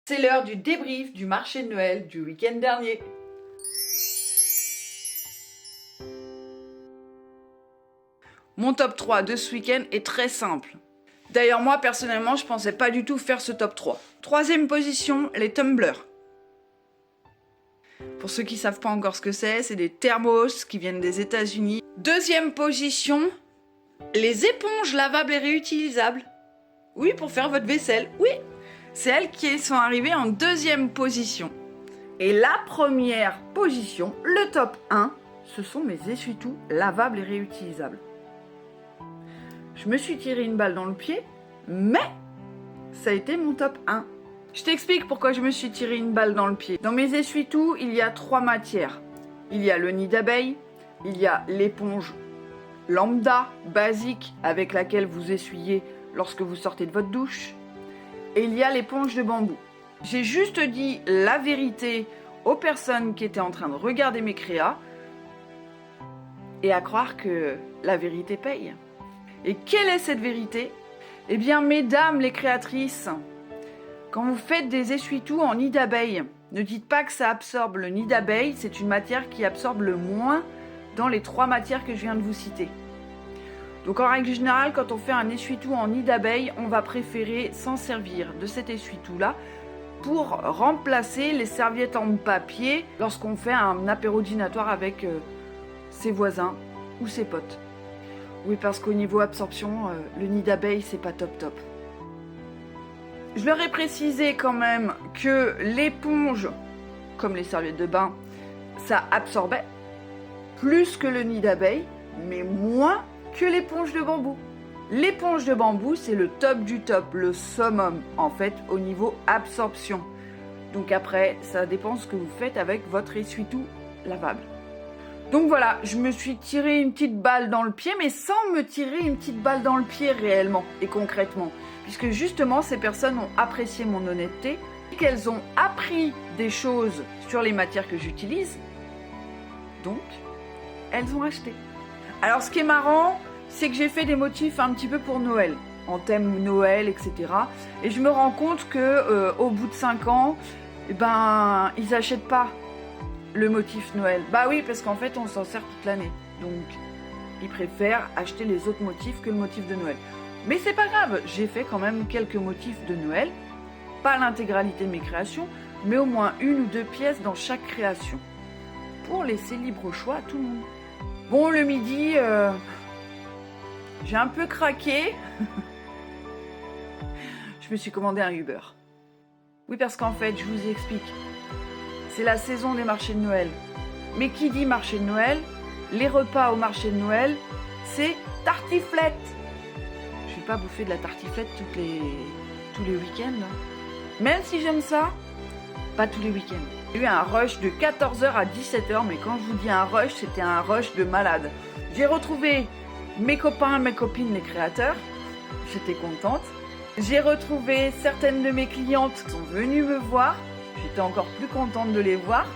C'est l'heure du débrief du marché de Noël du week-end dernier. Mon top 3 de ce week-end est très simple. D'ailleurs, moi, personnellement, je pensais pas du tout faire ce top 3. Troisième position, les tumblers. Pour ceux qui savent pas encore ce que c'est des thermos qui viennent des États-Unis. Deuxième position, les éponges lavables et réutilisables. Oui, pour faire votre vaisselle, oui. C'est elles qui sont arrivées en deuxième position. Et la première position, le top 1, ce sont mes essuie-tout lavables et réutilisables. Je me suis tiré une balle dans le pied, mais ça a été mon top 1. Je t'explique pourquoi je me suis tiré une balle dans le pied. Dans mes essuie-tout, il y a 3 matières. Il y a le nid d'abeille, il y a l'éponge lambda, basique, avec laquelle vous essuyez lorsque vous sortez de votre douche. Et il y a l'éponge de bambou. J'ai juste dit la vérité aux personnes qui étaient en train de regarder mes créas et à croire que la vérité paye. Et quelle est cette vérité? Eh bien, mesdames les créatrices, quand vous faites des essuie-tout en nid d'abeille, ne dites pas que ça absorbe. Le nid d'abeille, c'est une matière qui absorbe le moins dans les 3 matières que je viens de vous citer. Donc en règle générale, quand on fait un essuie-tout en nid d'abeille, on va préférer s'en servir de cet essuie-tout-là pour remplacer les serviettes en papier lorsqu'on fait un apéro dînatoire avec ses voisins ou ses potes. Oui, parce qu'au niveau absorption, le nid d'abeille, c'est pas top top. Je leur ai précisé quand même que l'éponge, comme les serviettes de bain, ça absorbait plus que le nid d'abeille, mais moins que l'éponge de bambou. L'éponge de bambou, c'est le top du top, le summum, en fait, au niveau absorption. Donc après, ça dépend ce que vous faites avec votre essuie-tout lavable. Donc voilà, je me suis tiré une petite balle dans le pied, mais sans me tirer une petite balle dans le pied réellement et concrètement. Puisque justement, ces personnes ont apprécié mon honnêteté, qu'elles ont appris des choses sur les matières que j'utilise, donc elles ont acheté. Alors ce qui est marrant, c'est que j'ai fait des motifs un petit peu pour Noël, en thème Noël, etc. Et je me rends compte que au bout de 5 ans, eh ben, ils n'achètent pas le motif Noël. Bah oui, parce qu'en fait, on s'en sert toute l'année. Donc, ils préfèrent acheter les autres motifs que le motif de Noël. Mais c'est pas grave, j'ai fait quand même quelques motifs de Noël. Pas l'intégralité de mes créations, mais au moins 1 ou 2 pièces dans chaque création. Pour laisser libre choix à tout le monde. Bon, le midi, j'ai un peu craqué. Je me suis commandé un Uber. Oui, parce qu'en fait, je vous explique. C'est la saison des marchés de Noël. Mais qui dit marché de Noël, les repas au marché de Noël, c'est tartiflette. Je vais pas bouffer de la tartiflette tous les week-ends. Hein. Même si j'aime ça, pas tous les week-ends. J'ai eu un rush de 14h à 17h, mais quand je vous dis un rush, c'était un rush de malade. J'ai retrouvé mes copains, mes copines, les créateurs. J'étais contente. J'ai retrouvé certaines de mes clientes qui sont venues me voir. J'étais encore plus contente de les voir.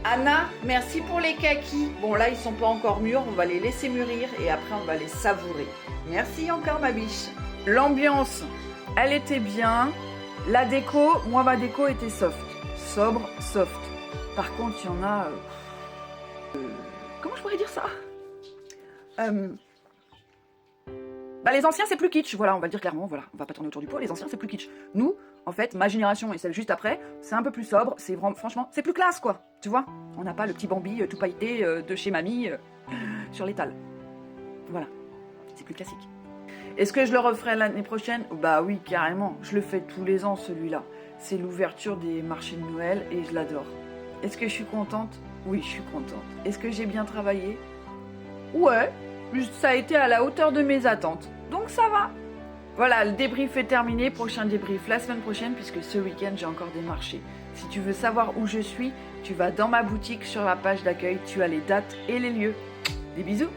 Anna, merci pour les kakis. Bon, là, ils sont pas encore mûrs. On va les laisser mûrir et après, on va les savourer. Merci encore, ma biche. L'ambiance, elle était bien. La déco, moi, ma déco était soft. Sobre, soft. Par contre, il y en a... comment je pourrais dire ça? Les anciens, c'est plus kitsch. Voilà, on va le dire clairement. Voilà, on va pas tourner autour du pot. Les anciens, c'est plus kitsch. Nous, en fait, ma génération et celle juste après, c'est un peu plus sobre. C'est vraiment, franchement, c'est plus classe, quoi. Tu vois? On n'a pas le petit Bambi tout pailleté de chez mamie sur l'étal. Voilà, c'est plus classique. Est-ce que je le referai l'année prochaine? Bah oui, carrément. Je le fais tous les ans, celui-là. C'est l'ouverture des marchés de Noël et je l'adore. Est-ce que je suis contente? Oui, je suis contente. Est-ce que j'ai bien travaillé? Ouais, ça a été à la hauteur de mes attentes. Donc ça va. Voilà, le débrief est terminé. Prochain débrief la semaine prochaine puisque ce week-end, j'ai encore des marchés. Si tu veux savoir où je suis, tu vas dans ma boutique sur la page d'accueil. Tu as les dates et les lieux. Des bisous.